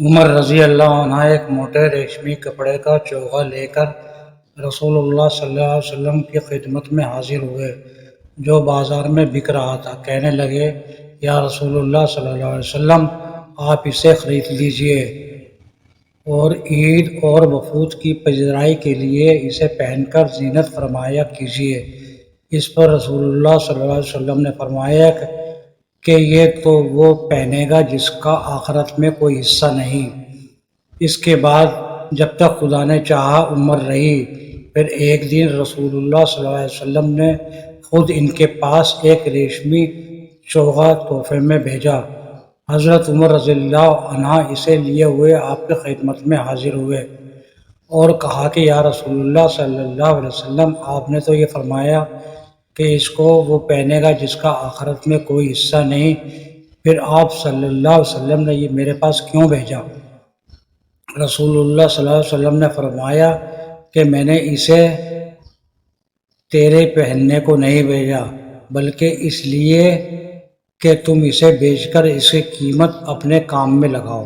عمر رضی اللہ عنہ ایک موٹے ریشمی کپڑے کا چوغا لے کر رسول اللہ صلی اللہ علیہ وسلم کی خدمت میں حاضر ہوئے جو بازار میں بک رہا تھا۔ کہنے لگے، یا رسول اللہ صلی اللہ علیہ وسلم، آپ اسے خرید لیجئے اور عید اور وفود کی پذیرائی کے لیے اسے پہن کر زینت فرمایا کیجئے۔ اس پر رسول اللہ صلی اللہ علیہ وسلم نے فرمایا کہ یہ تو وہ پہنے گا جس کا آخرت میں کوئی حصہ نہیں۔ اس کے بعد جب تک خدا نے چاہا عمر رہی۔ پھر ایک دن رسول اللہ صلی اللہ علیہ وسلم نے خود ان کے پاس ایک ریشمی چوغا تحفے میں بھیجا۔ حضرت عمر رضی اللہ عنہ اسے لیے ہوئے آپ کی خدمت میں حاضر ہوئے اور کہا کہ یا رسول اللہ صلی اللہ علیہ وسلم، آپ نے تو یہ فرمایا کہ اس کو وہ پہنے گا جس کا آخرت میں کوئی حصہ نہیں، پھر آپ صلی اللہ علیہ وسلم نے یہ میرے پاس کیوں بھیجا؟ رسول اللہ صلی اللہ علیہ وسلم نے فرمایا کہ میں نے اسے تیرے پہننے کو نہیں بھیجا، بلکہ اس لیے کہ تم اسے بیچ کر اس کی قیمت اپنے کام میں لگاؤ۔